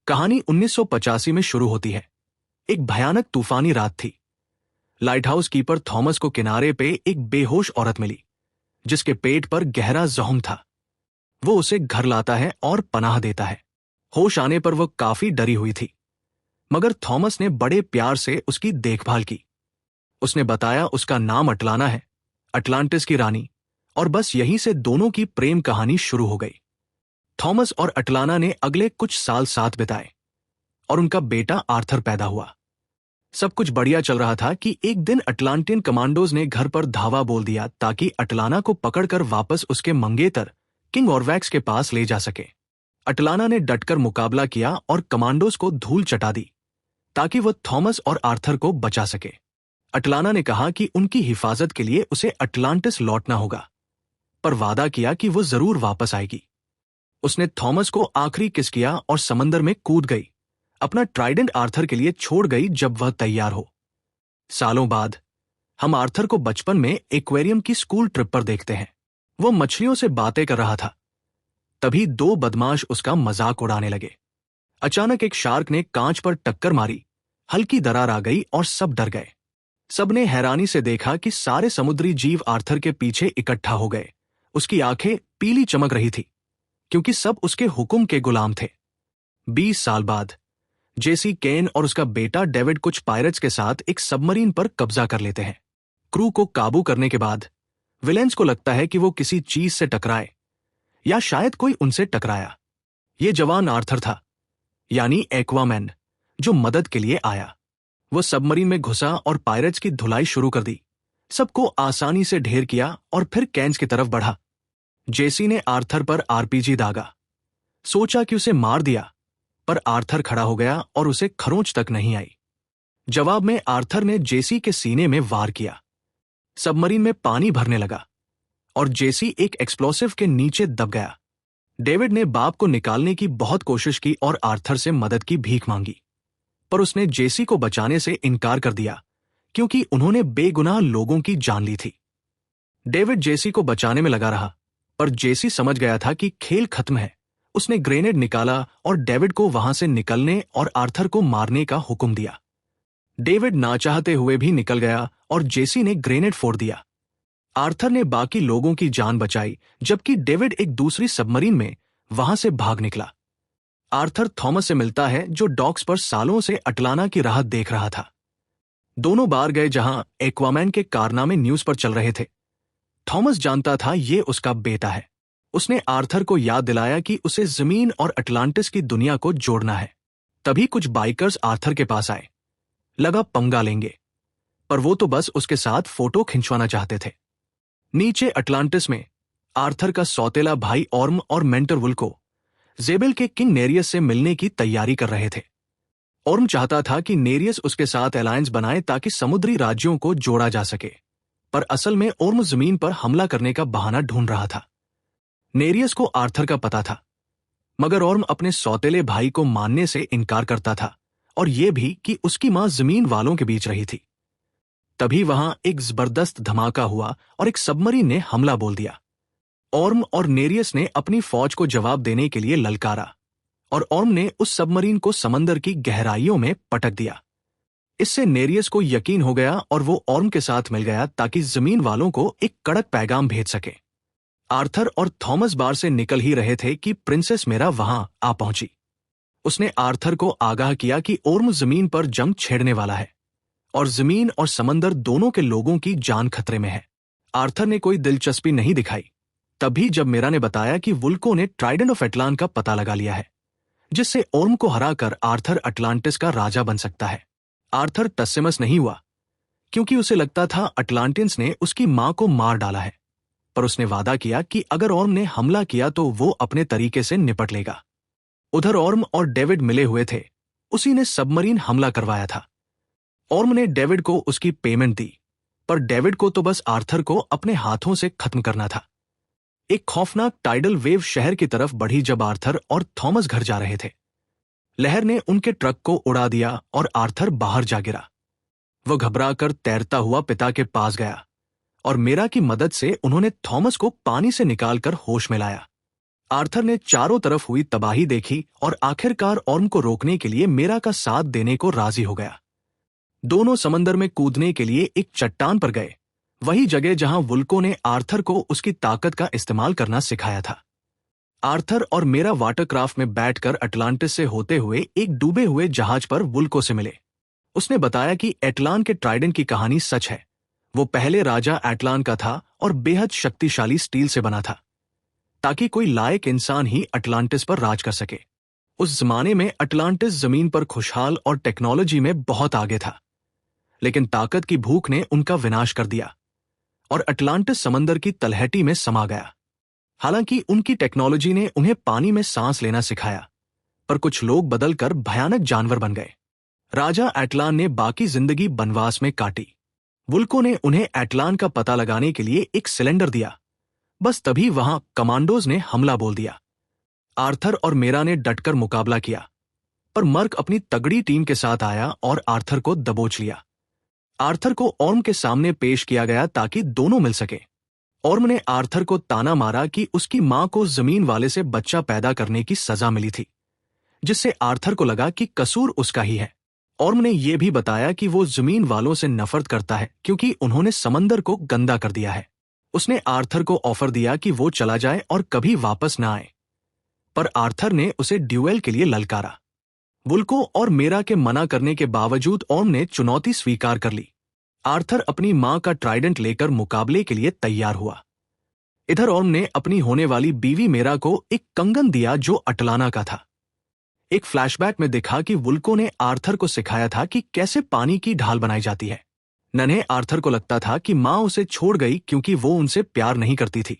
कहानी 1985 में शुरू होती है। एक भयानक तूफानी रात थी। लाइटहाउस कीपर थॉमस को किनारे पे एक बेहोश औरत मिली, जिसके पेट पर गहरा जख्म था। वो उसे घर लाता है और पनाह देता है। होश आने पर वो काफी डरी हुई थी, मगर थॉमस ने बड़े प्यार से उसकी देखभाल की। उसने बताया उसका नाम अटलाना है, अटलांटिस की रानी, और बस यहीं से दोनों की प्रेम कहानी शुरू हो गई। थॉमस और अटलाना ने अगले कुछ साल साथ बिताए और उनका बेटा आर्थर पैदा हुआ। सब कुछ बढ़िया चल रहा था कि एक दिन अटलांटियन कमांडोज ने घर पर धावा बोल दिया ताकि अटलाना को पकड़कर वापस उसके मंगेतर किंग ऑरवैक्स के पास ले जा सके। अटलाना ने डटकर मुकाबला किया और कमांडोज को धूल चटा दी ताकि वह थॉमस और आर्थर को बचा सके। अटलाना ने कहा कि उनकी हिफाजत के लिए उसे अटलांटिस लौटना होगा, पर वादा किया कि वो जरूर वापस आएगी। उसने थॉमस को आखिरी किस किया और समंदर में कूद गई, अपना ट्राइडेंट आर्थर के लिए छोड़ गई जब वह तैयार हो। सालों बाद हम आर्थर को बचपन में एक्वेरियम की स्कूल ट्रिप पर देखते हैं। वो मछलियों से बातें कर रहा था। तभी दो बदमाश उसका मजाक उड़ाने लगे। अचानक एक शार्क ने कांच पर टक्कर मारी, हल्की दरार आ गई और सब डर गए। सबने हैरानी से देखा कि सारे समुद्री जीव आर्थर के पीछे इकट्ठा हो गए। उसकी आंखें पीली चमक रही थी, क्योंकि सब उसके हुक्म के गुलाम थे। 20 साल बाद जेसी केन और उसका बेटा डेविड कुछ पायरेट्स के साथ एक सबमरीन पर कब्जा कर लेते हैं। क्रू को काबू करने के बाद विलेंस को लगता है कि वो किसी चीज से टकराए, या शायद कोई उनसे टकराया। ये जवान आर्थर था, यानी एक्वामैन, जो मदद के लिए आया। वो सबमरीन में घुसा और पायरेट्स की धुलाई शुरू कर दी। सबको आसानी से ढेर किया और फिर कैन्स की तरफ बढ़ा। जेसी ने आर्थर पर आरपीजी दागा। सोचा कि उसे मार दिया, पर आर्थर खड़ा हो गया और उसे खरोंच तक नहीं आई। जवाब में आर्थर ने जेसी के सीने में वार किया। सबमरीन में पानी भरने लगा और जेसी एक एक्सप्लोसिव के नीचे दब गया। डेविड ने बाप को निकालने की बहुत कोशिश की और आर्थर से मदद की भीख मांगी, पर उसने जेसी को बचाने से इनकार कर दिया, क्योंकि उन्होंने बेगुनाह लोगों की जान ली थी। डेविड जेसी को बचाने में लगा रहा, पर जेसी समझ गया था कि खेल खत्म है। उसने ग्रेनेड निकाला और डेविड को वहां से निकलने और आर्थर को मारने का हुक्म दिया। डेविड ना चाहते हुए भी निकल गया और जेसी ने ग्रेनेड फोड़ दिया। आर्थर ने बाकी लोगों की जान बचाई, जबकि डेविड एक दूसरी सबमरीन में वहां से भाग निकला। आर्थर थॉमस से मिलता है, जो डॉक्स पर सालों से अटलाना की राह देख रहा था। दोनों बार गए जहां एक्वामैन के कारनामे न्यूज पर चल रहे थे। थॉमस जानता था ये उसका बेटा है। उसने आर्थर को याद दिलाया कि उसे जमीन और अटलांटिस की दुनिया को जोड़ना है। तभी कुछ बाइकर्स आर्थर के पास आए। लगा पंगा लेंगे, पर वो तो बस उसके साथ फोटो खिंचवाना चाहते थे। नीचे अटलांटिस में आर्थर का सौतेला भाई ऑर्म और मेंटर वुल्को जेबेल के किंग नेरियस से मिलने की तैयारी कर रहे थे। ऑर्म चाहता था कि नेरियस उसके साथ अलायंस बनाए ताकि समुद्री राज्यों को जोड़ा जा सके, पर असल में ऑर्म जमीन पर हमला करने का बहाना ढूंढ रहा था। नेरियस को आर्थर का पता था, मगर ऑर्म अपने सौतेले भाई को मानने से इनकार करता था, और यह भी कि उसकी मां जमीन वालों के बीच रही थी। तभी वहां एक जबरदस्त धमाका हुआ और एक सबमरीन ने हमला बोल दिया। ऑर्म और नेरियस ने अपनी फौज को जवाब देने के लिए ललकारा, और ऑर्म ने उस सबमरीन को समंदर की गहराइयों में पटक दिया। इससे नेरियस को यकीन हो गया और वो ऑर्म के साथ मिल गया ताकि जमीन वालों को एक कड़क पैगाम भेज सके। आर्थर और थॉमस बार से निकल ही रहे थे कि प्रिंसेस मेरा वहां आ पहुंची। उसने आर्थर को आगाह किया कि ऑर्म जमीन पर जंग छेड़ने वाला है और जमीन और समंदर दोनों के लोगों की जान खतरे में है। आर्थर ने कोई दिलचस्पी नहीं दिखाई। तभी जब मेरा ने बताया कि वुल्को ने ट्राइडेंट ऑफ एटलान का पता लगा लिया है, जिससे ऑर्म को हराकर आर्थर अटलांटिस का राजा बन सकता है। आर्थर तस्समस नहीं हुआ, क्योंकि उसे लगता था अटलांटियंस ने उसकी मां को मार डाला है, पर उसने वादा किया कि अगर ऑर्म ने हमला किया तो वो अपने तरीके से निपट लेगा। उधर ऑर्म और डेविड मिले हुए थे। उसी ने सबमरीन हमला करवाया था। ऑर्म ने डेविड को उसकी पेमेंट दी, पर डेविड को तो बस आर्थर को अपने हाथों से खत्म करना था। एक खौफनाक टाइडल वेव शहर की तरफ बढ़ी जब आर्थर और थॉमस घर जा रहे थे। लहर ने उनके ट्रक को उड़ा दिया और आर्थर बाहर जा गिरा। वह घबराकर तैरता हुआ पिता के पास गया और मेरा की मदद से उन्होंने थॉमस को पानी से निकालकर होश में लाया। आर्थर ने चारों तरफ हुई तबाही देखी और आखिरकार ऑर्म को रोकने के लिए मेरा का साथ देने को राजी हो गया। दोनों समंदर में कूदने के लिए एक चट्टान पर गए, वही जगह जहां वुल्को ने आर्थर को उसकी ताकत का इस्तेमाल करना सिखाया था। आर्थर और मेरा वाटरक्राफ्ट में बैठकर अटलांटिस से होते हुए एक डूबे हुए जहाज पर वुल्को से मिले। उसने बताया कि एटलान के ट्राइडेंट की कहानी सच है। वो पहले राजा एटलान का था और बेहद शक्तिशाली स्टील से बना था, ताकि कोई लायक इंसान ही अटलांटिस पर राज कर सके। उस जमाने में अटलांटिस जमीन पर खुशहाल और टेक्नोलॉजी में बहुत आगे था, लेकिन ताकत की भूख ने उनका विनाश कर दिया और अटलांटिस समंदर की तलहटी में समा गया। हालांकि उनकी टेक्नोलॉजी ने उन्हें पानी में सांस लेना सिखाया, पर कुछ लोग बदलकर भयानक जानवर बन गए। राजा एटलान ने बाकी जिंदगी बनवास में काटी। वुल्को ने उन्हें एटलान का पता लगाने के लिए एक सिलेंडर दिया। बस तभी वहां कमांडोज ने हमला बोल दिया। आर्थर और मेरा ने डटकर मुकाबला किया, पर मर्क अपनी तगड़ी टीम के साथ आया और आर्थर को दबोच लिया। आर्थर को ऑर्म के सामने पेश किया गया ताकि दोनों मिल सके। ऑर्म ने आर्थर को ताना मारा कि उसकी मां को जमीन वाले से बच्चा पैदा करने की सजा मिली थी, जिससे आर्थर को लगा कि कसूर उसका ही है। ऑर्म ने यह भी बताया कि वो जमीन वालों से नफरत करता है क्योंकि उन्होंने समंदर को गंदा कर दिया है। उसने आर्थर को ऑफर दिया कि वो चला जाए और कभी वापस ना आए, पर आर्थर ने उसे ड्यूएल के लिए ललकारा। वुल्को और मेरा के मना करने के बावजूद ऑर्म ने चुनौती स्वीकार कर ली। आर्थर अपनी मां का ट्राइडेंट लेकर मुकाबले के लिए तैयार हुआ। इधर ऑर्म ने अपनी होने वाली बीवी मेरा को एक कंगन दिया जो अटलाना का था। एक फ्लैशबैक में दिखा कि वुल्को ने आर्थर को सिखाया था कि कैसे पानी की ढाल बनाई जाती है। नन्हे आर्थर को लगता था कि मां उसे छोड़ गई क्योंकि वो उनसे प्यार नहीं करती थी,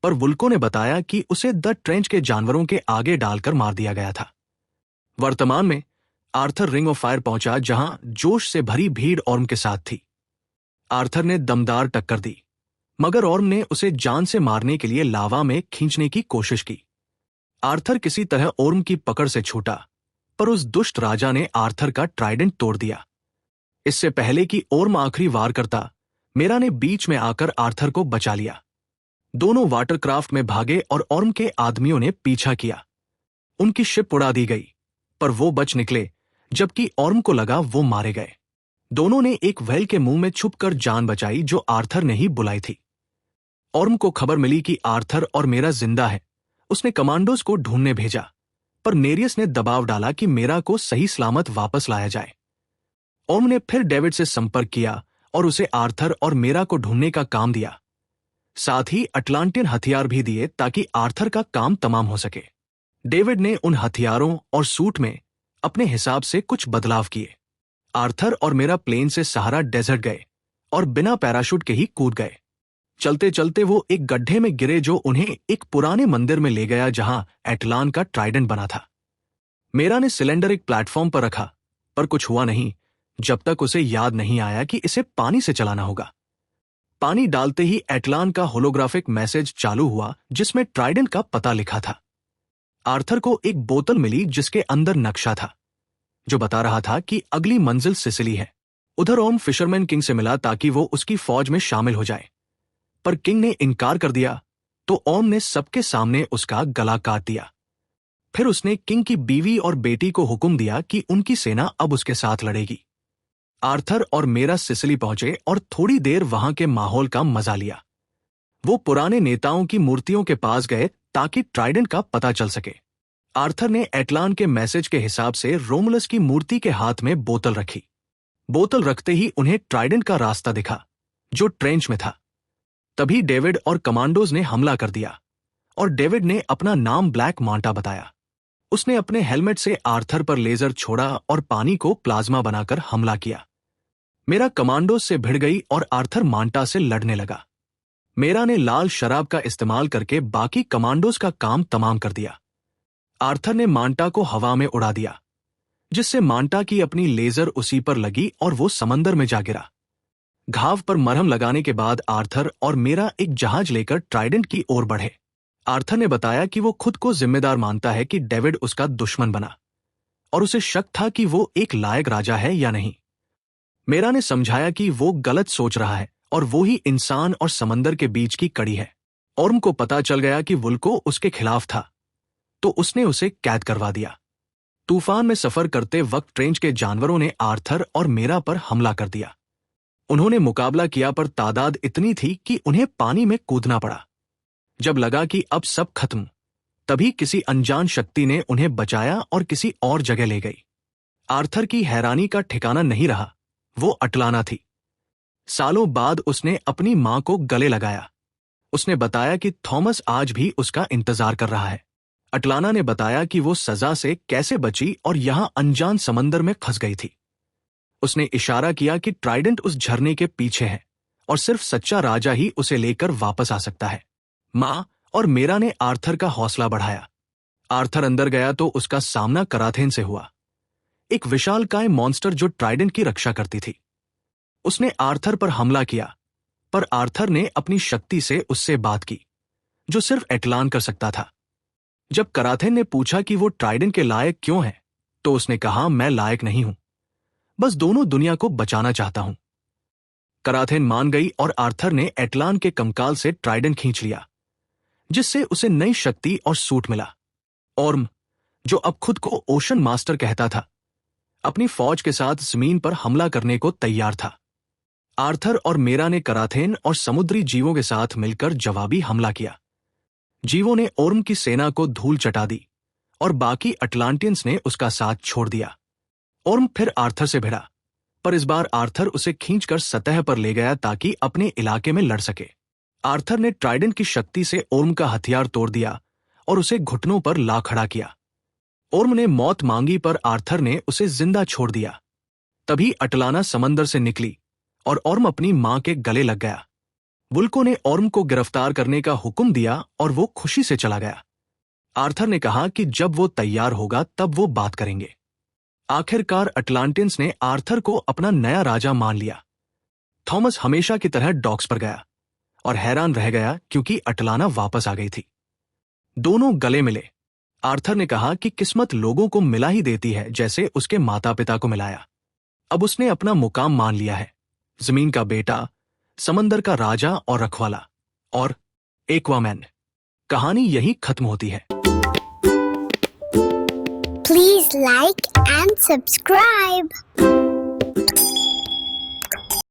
पर वुल्को ने बताया कि उसे द ट्रेंच के जानवरों के आगे डालकर मार दिया गया था। वर्तमान में आर्थर रिंग ऑफ फायर पहुंचा, जहां जोश से भरी भीड़ ऑर्म के साथ थी। आर्थर ने दमदार टक्कर दी, मगर ऑर्म ने उसे जान से मारने के लिए लावा में खींचने की कोशिश की। आर्थर किसी तरह ऑर्म की पकड़ से छूटा, पर उस दुष्ट राजा ने आर्थर का ट्राइडेंट तोड़ दिया। इससे पहले कि ऑर्म आखिरी वार करता, मेरा ने बीच में आकर आर्थर को बचा लिया। दोनों वाटरक्राफ्ट में भागे और ऑर्म के आदमियों ने पीछा किया। उनकी शिप उड़ा दी गई, पर वो बच निकले, जबकि ऑर्म को लगा वो मारे गए। दोनों ने एक व्हेल के मुंह में छुपकर जान बचाई जो आर्थर ने ही बुलाई थी। ऑर्म को खबर मिली कि आर्थर और मेरा जिंदा है। उसने कमांडोज को ढूंढने भेजा, पर नेरियस ने दबाव डाला कि मेरा को सही सलामत वापस लाया जाए। ऑर्म ने फिर डेविड से संपर्क किया और उसे आर्थर और मेरा को ढूंढने का काम दिया। साथ ही अटलांटियन हथियार भी दिए ताकि आर्थर का काम तमाम हो सके। डेविड ने उन हथियारों और सूट में अपने हिसाब से कुछ बदलाव किए। आर्थर और मेरा प्लेन से सहारा डेजर्ट गए और बिना पैराशूट के ही कूद गए। चलते चलते वो एक गड्ढे में गिरे जो उन्हें एक पुराने मंदिर में ले गया जहां एटलान का ट्राइडेंट बना था। मेरा ने सिलेंडर एक प्लेटफॉर्म पर रखा, पर कुछ हुआ नहीं जब तक उसे याद नहीं आया कि इसे पानी से चलाना होगा। पानी डालते ही एटलान का होलोग्राफिक मैसेज चालू हुआ जिसमें ट्राइडेंट का पता लिखा था। आर्थर को एक बोतल मिली जिसके अंदर नक्शा था जो बता रहा था कि अगली मंजिल सिसिली है। उधर ऑर्म फिशरमैन किंग से मिला ताकि वो उसकी फौज में शामिल हो जाए, पर किंग ने इनकार कर दिया, तो ऑर्म ने सबके सामने उसका गला काट दिया। फिर उसने किंग की बीवी और बेटी को हुक्म दिया कि उनकी सेना अब उसके साथ लड़ेगी। आर्थर और मेरा सिसिली पहुंचे और थोड़ी देर वहां के माहौल का मजा लिया। वो पुराने नेताओं की मूर्तियों के पास गए ताकि ट्राइडेंट का पता चल सके। आर्थर ने एटलान के मैसेज के हिसाब से रोमुलस की मूर्ति के हाथ में बोतल रखी। बोतल रखते ही उन्हें ट्राइडेंट का रास्ता दिखा जो ट्रेंच में था। तभी डेविड और कमांडोज ने हमला कर दिया और डेविड ने अपना नाम ब्लैक मांटा बताया। उसने अपने हेलमेट से आर्थर पर लेजर छोड़ा और पानी को प्लाज्मा बनाकर हमला किया। मेरा कमांडोज से भिड़ गई और आर्थर मांटा से लड़ने लगा। मेरा ने लाल शराब का इस्तेमाल करके बाकी कमांडोज का काम तमाम कर दिया। आर्थर ने मांटा को हवा में उड़ा दिया, जिससे मांटा की अपनी लेजर उसी पर लगी और वो समंदर में जा गिरा। घाव पर मरहम लगाने के बाद आर्थर और मेरा एक जहाज लेकर ट्राइडेंट की ओर बढ़े। आर्थर ने बताया कि वो खुद को जिम्मेदार मानता है कि डेविड उसका दुश्मन बना और उसे शक था कि वो एक लायक राजा है या नहीं। मेरा ने समझाया कि वो गलत सोच रहा है और वो ही इंसान और समंदर के बीच की कड़ी है। ओर्म को पता चल गया कि वुल्को उसके खिलाफ था, तो उसने उसे कैद करवा दिया। तूफान में सफर करते वक्त ट्रेंच के जानवरों ने आर्थर और मेरा पर हमला कर दिया। उन्होंने मुकाबला किया पर तादाद इतनी थी कि उन्हें पानी में कूदना पड़ा। जब लगा कि अब सब खत्म, तभी किसी अनजान शक्ति ने उन्हें बचाया और किसी और जगह ले गई। आर्थर की हैरानी का ठिकाना नहीं रहा। वो अटलाना थी। सालों बाद उसने अपनी मां को गले लगाया। उसने बताया कि थॉमस आज भी उसका इंतजार कर रहा है। अटलाना ने बताया कि वो सजा से कैसे बची और यहां अनजान समंदर में फंस गई थी। उसने इशारा किया कि ट्राइडेंट उस झरने के पीछे है और सिर्फ सच्चा राजा ही उसे लेकर वापस आ सकता है। मां और मेरा ने आर्थर का हौसला बढ़ाया। आर्थर अंदर गया तो उसका सामना कराथेन से हुआ, एक विशालकाय मॉन्स्टर जो ट्राइडेंट की रक्षा करती थी। उसने आर्थर पर हमला किया, पर आर्थर ने अपनी शक्ति से उससे बात की, जो सिर्फ एटलान कर सकता था। जब कराथेन ने पूछा कि वो ट्राइडेंट के लायक क्यों है, तो उसने कहा, मैं लायक नहीं हूं, बस दोनों दुनिया को बचाना चाहता हूं। कराथेन मान गई और आर्थर ने एटलान के कंकाल से ट्राइडेंट खींच लिया, जिससे उसे नई शक्ति और सूट मिला। ओर्म, जो अब खुद को ओशन मास्टर कहता था, अपनी फौज के साथ जमीन पर हमला करने को तैयार था। आर्थर और मेरा ने कराथेन और समुद्री जीवों के साथ मिलकर जवाबी हमला किया। जीवों ने ओर्म की सेना को धूल चटा दी और बाकी अटलांटियंस ने उसका साथ छोड़ दिया। ओर्म फिर आर्थर से भिड़ा, पर इस बार आर्थर उसे खींचकर सतह पर ले गया ताकि अपने इलाके में लड़ सके। आर्थर ने ट्राइडेंट की शक्ति से ओर्म का हथियार तोड़ दिया और उसे घुटनों पर ला खड़ा किया। ओर्म ने मौत मांगी पर आर्थर ने उसे जिंदा छोड़ दिया। तभी अटलाना समंदर से निकली और ओर्म अपनी मां के गले लग गया। वुल्को ने ओर्म को गिरफ्तार करने का हुक्म दिया और वो खुशी से चला गया। आर्थर ने कहा कि जब वो तैयार होगा तब वो बात करेंगे। आखिरकार अटलांटियंस ने आर्थर को अपना नया राजा मान लिया। थॉमस हमेशा की तरह डॉक्स पर गया और हैरान रह गया क्योंकि अटलाना वापस आ गई थी। दोनों गले मिले। आर्थर ने कहा कि किस्मत लोगों को मिला ही देती है जैसे उसके माता पिता को मिलाया। अब उसने अपना मुकाम मान लिया है, जमीन का बेटा, समंदर का राजा और रखवाला, और एक्वामैन। कहानी यही खत्म होती है। Please like and subscribe.